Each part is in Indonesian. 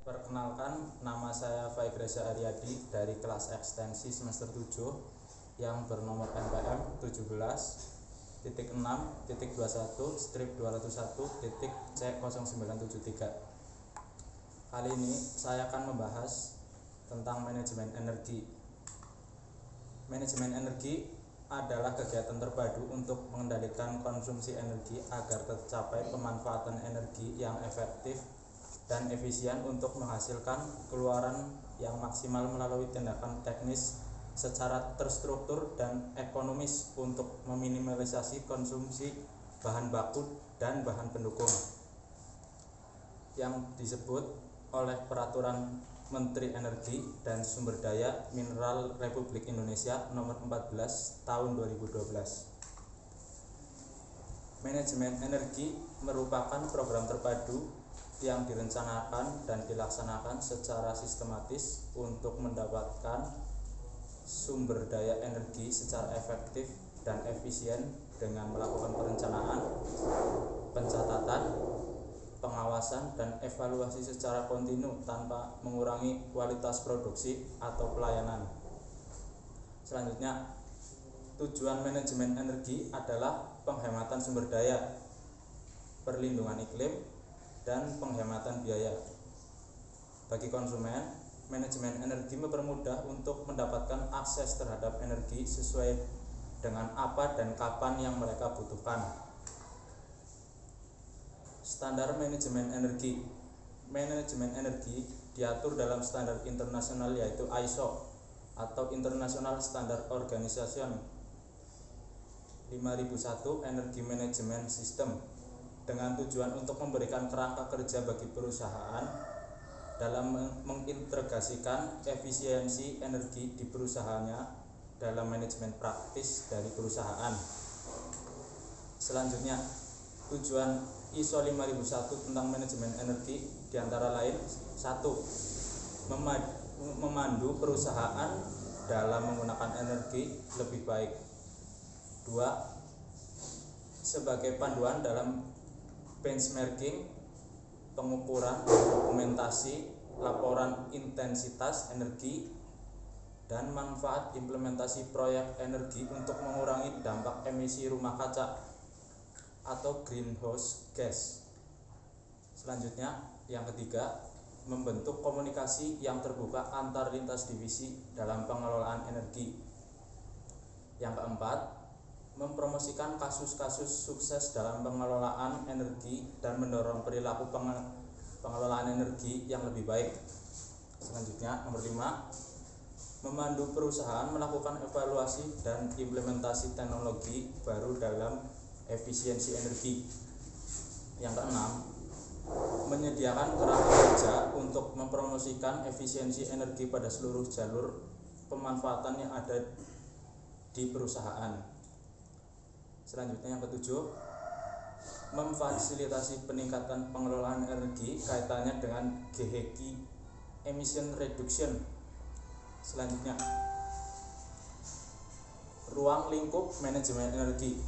Perkenalkan, nama saya Faik Reza Aryadi dari kelas ekstensi semester 7 yang bernomor NPM 17.6.21/201.C0973. Kali ini saya akan membahas tentang manajemen energi. Manajemen energi adalah kegiatan terpadu untuk mengendalikan konsumsi energi agar tercapai pemanfaatan energi yang efektif dan efisien untuk menghasilkan keluaran yang maksimal melalui tindakan teknis secara terstruktur dan ekonomis untuk meminimalisasi konsumsi bahan baku dan bahan pendukung yang disebut oleh Peraturan Menteri Energi dan Sumber Daya Mineral Republik Indonesia Nomor 14 Tahun 2012. Manajemen energi merupakan program terpadu yang direncanakan dan dilaksanakan secara sistematis untuk mendapatkan sumber daya energi secara efektif dan efisien dengan melakukan perencanaan, pencatatan, pengawasan, dan evaluasi secara kontinu tanpa mengurangi kualitas produksi atau pelayanan. Selanjutnya, tujuan manajemen energi adalah penghematan sumber daya, perlindungan iklim, dan penghematan biaya. Bagi konsumen, manajemen energi mempermudah untuk mendapatkan akses terhadap energi sesuai dengan apa dan kapan yang mereka butuhkan. Standar manajemen energi. Manajemen energi diatur dalam standar internasional yaitu ISO atau International Standard Organization 5001 Energy Management System, dengan tujuan untuk memberikan kerangka kerja bagi perusahaan dalam mengintegrasikan efisiensi energi di perusahaannya dalam manajemen praktis dari perusahaan. Selanjutnya, tujuan ISO 5001 tentang manajemen energi diantara lain: 1. Memandu perusahaan dalam menggunakan energi lebih baik. 2. Sebagai panduan dalam benchmarking, pengukuran, dokumentasi, laporan intensitas energi, dan manfaat implementasi proyek energi untuk mengurangi dampak emisi rumah kaca atau greenhouse gas. Selanjutnya, yang ketiga, membentuk komunikasi yang terbuka antar lintas divisi dalam pengelolaan energi. Yang keempat, mempromosikan kasus-kasus sukses dalam pengelolaan energi dan mendorong perilaku pengelolaan energi yang lebih baik. Selanjutnya, nomor 5, memandu perusahaan melakukan evaluasi dan implementasi teknologi baru dalam efisiensi energi. Yang keenam, menyediakan kerangka kerja untuk mempromosikan efisiensi energi pada seluruh jalur pemanfaatan yang ada di perusahaan. Selanjutnya, yang ketujuh, memfasilitasi peningkatan pengelolaan energi kaitannya dengan GHG emission reduction. Selanjutnya, ruang lingkup manajemen energi.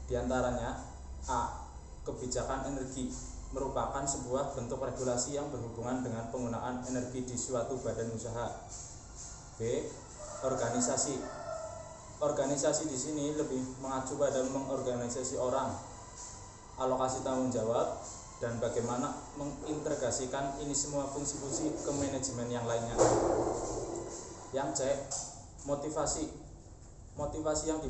Di antaranya, A. Kebijakan energi merupakan sebuah bentuk regulasi yang berhubungan dengan penggunaan energi di suatu badan usaha. B. Organisasi. Organisasi di sini lebih mengacu pada mengorganisasi orang, alokasi tanggung jawab, dan bagaimana mengintegrasikan ini semua fungsi-fungsi ke manajemen yang lainnya. Yang C. Motivasi. Motivasi yang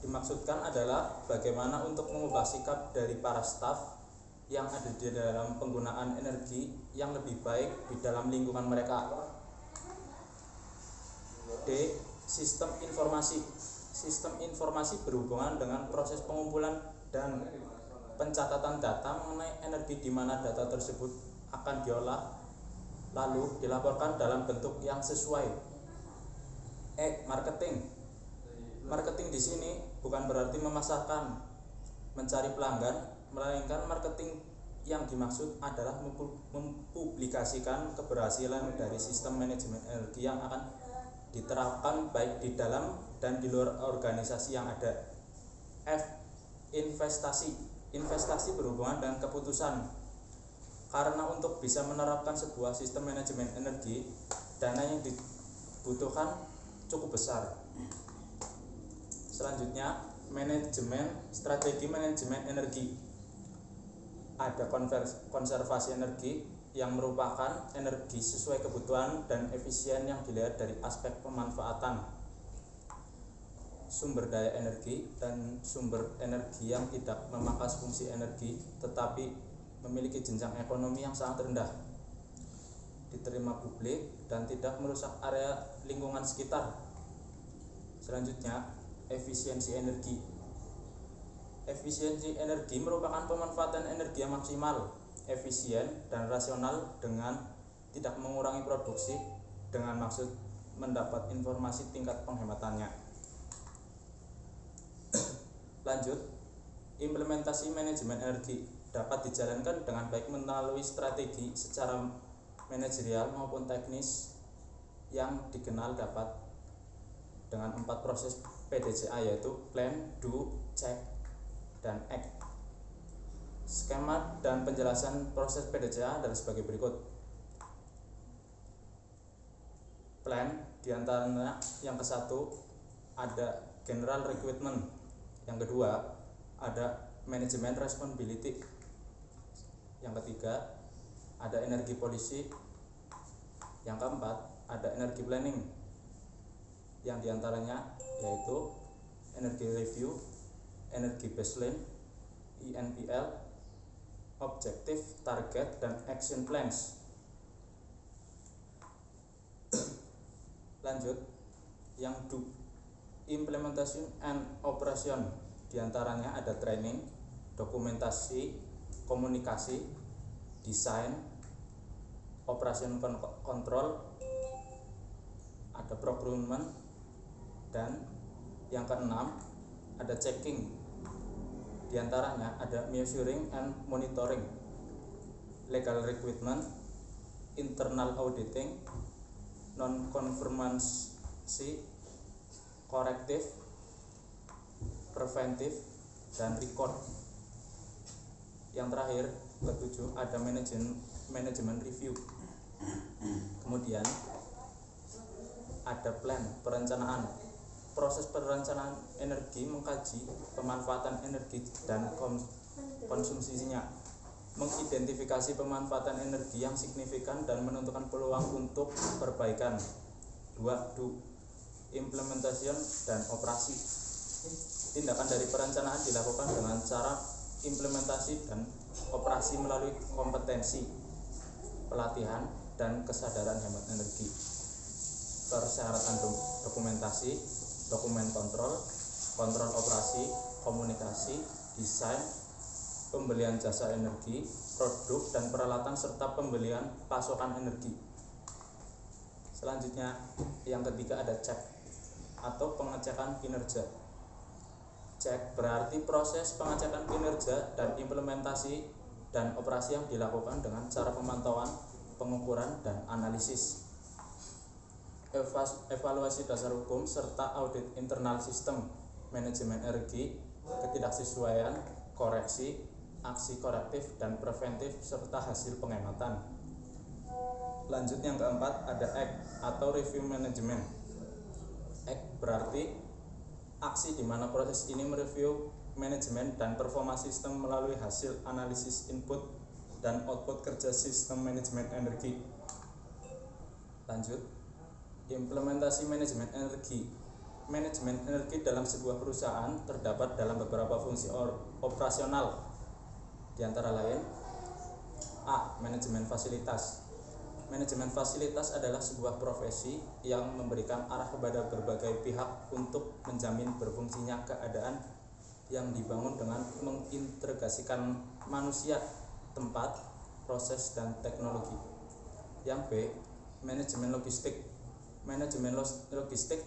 dimaksudkan adalah bagaimana untuk mengubah sikap dari para staf yang ada di dalam penggunaan energi yang lebih baik di dalam lingkungan mereka. D. Sistem informasi. Sistem informasi berhubungan dengan proses pengumpulan dan pencatatan data mengenai energi di mana data tersebut akan diolah lalu dilaporkan dalam bentuk yang sesuai. E. Marketing. Marketing di sini bukan berarti memasarkan, mencari pelanggan, melainkan marketing yang dimaksud adalah mempublikasikan keberhasilan dari sistem manajemen energi yang akan diterapkan baik di dalam dan di luar organisasi yang ada. F. Investasi. Investasi berhubungan dengan keputusan. Karena untuk bisa menerapkan sebuah sistem manajemen energi, dana yang dibutuhkan cukup besar. Selanjutnya, strategi manajemen energi. Ada konservasi energi yang merupakan energi sesuai kebutuhan dan efisien yang dilihat dari aspek pemanfaatan sumber daya energi dan sumber energi yang tidak memangkas fungsi energi tetapi memiliki jenjang ekonomi yang sangat rendah, diterima publik dan tidak merusak area lingkungan sekitar. Selanjutnya, efisiensi energi. Efisiensi energi merupakan pemanfaatan energi yang maksimal, efisien dan rasional dengan tidak mengurangi produksi dengan maksud mendapat informasi tingkat penghematannya. Lanjut, implementasi manajemen energi dapat dijalankan dengan baik melalui strategi secara manajerial maupun teknis yang dikenal dapat dengan 4 proses PDCA, yaitu plan, do, check, dan act. Skema dan penjelasan proses PDCA adalah sebagai berikut. Plan, diantaranya yang ke-1 ada general requirement, yang kedua ada manajemen responsibility, yang ketiga ada energi policy, yang keempat ada energi planning, yang diantaranya yaitu energi review, energi baseline, ENPL, objective, target, dan action plans. Lanjut, yang do, implementation and operation, diantaranya ada training, dokumentasi, komunikasi, desain, operation control, ada procurement, dan yang keenam ada checking, diantaranya ada measuring and monitoring, legal requirement, internal auditing, non-conformancy, corrective, preventive, dan record. Yang terakhir, ketujuh, ada manajemen review. Kemudian ada plan, perencanaan. Proses perencanaan energi mengkaji pemanfaatan energi dan konsumsinya, mengidentifikasi pemanfaatan energi yang signifikan dan menentukan peluang untuk perbaikan. 2. Do, implementation dan operasi. Tindakan dari perencanaan dilakukan dengan cara implementasi dan operasi melalui kompetensi, pelatihan, dan kesadaran hemat energi. Persyaratan dokumentasi, dokumen kontrol operasi, komunikasi, desain, pembelian jasa energi, produk dan peralatan, serta pembelian pasokan energi. Selanjutnya, yang ketiga ada cek atau pengecekan kinerja. Cek berarti proses pengecekan kinerja dan implementasi dan operasi yang dilakukan dengan cara pemantauan, pengukuran, dan analisis. Evaluasi dasar hukum serta audit internal sistem manajemen energi, ketidaksesuaian, koreksi, aksi korektif dan preventif, serta hasil penghematan. Lanjut, yang keempat ada act atau review management. Act berarti aksi di mana proses ini mereview manajemen dan performa sistem melalui hasil analisis input dan output kerja sistem manajemen energi. Lanjut, implementasi manajemen energi. Manajemen energi dalam sebuah perusahaan terdapat dalam beberapa fungsi operasional, di antara lain A. Manajemen fasilitas. Manajemen fasilitas adalah sebuah profesi yang memberikan arah kepada berbagai pihak untuk menjamin berfungsinya keadaan yang dibangun dengan mengintegrasikan manusia, tempat, proses, dan teknologi. Yang B. Manajemen logistik. Manajemen logistik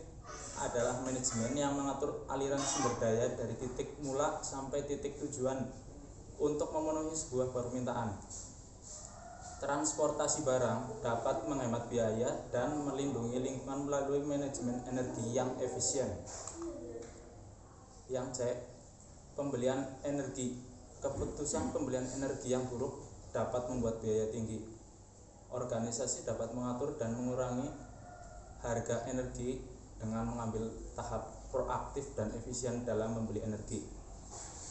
adalah manajemen yang mengatur aliran sumber daya dari titik mula sampai titik tujuan untuk memenuhi sebuah permintaan. Transportasi barang dapat menghemat biaya dan melindungi lingkungan melalui manajemen energi yang efisien. Yang C. Pembelian energi. Keputusan pembelian energi yang buruk dapat membuat biaya tinggi. Organisasi dapat mengatur dan mengurangi harga energi dengan mengambil tahap proaktif dan efisien dalam membeli energi.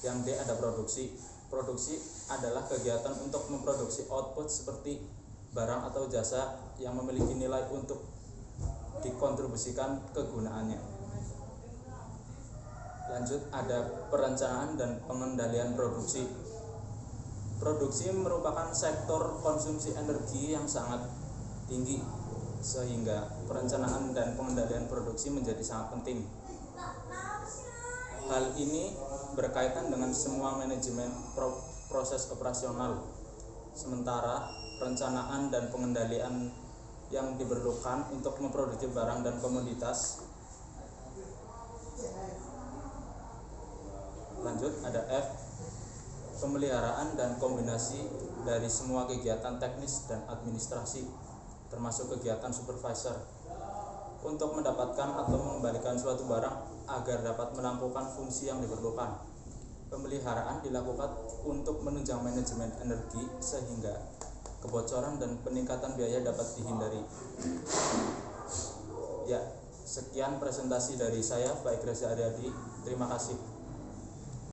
Yang D ada produksi. Produksi adalah kegiatan untuk memproduksi output seperti barang atau jasa yang memiliki nilai untuk dikontribusikan kegunaannya. Lanjut, ada perencanaan dan pengendalian produksi. Produksi merupakan sektor konsumsi energi yang sangat tinggi, sehingga perencanaan dan pengendalian produksi menjadi sangat penting. Hal ini berkaitan dengan semua manajemen proses operasional. Sementara perencanaan dan pengendalian yang diperlukan untuk memproduksi barang dan komoditas. Lanjut, ada F, pemeliharaan dan kombinasi dari semua kegiatan teknis dan administrasi, termasuk kegiatan supervisor, untuk mendapatkan atau mengembalikan suatu barang agar dapat menampung fungsi yang diperlukan. Pemeliharaan dilakukan untuk menunjang manajemen energi sehingga kebocoran dan peningkatan biaya dapat dihindari. Ya, sekian presentasi dari saya, Pak Iqra Aryadi. Terima kasih.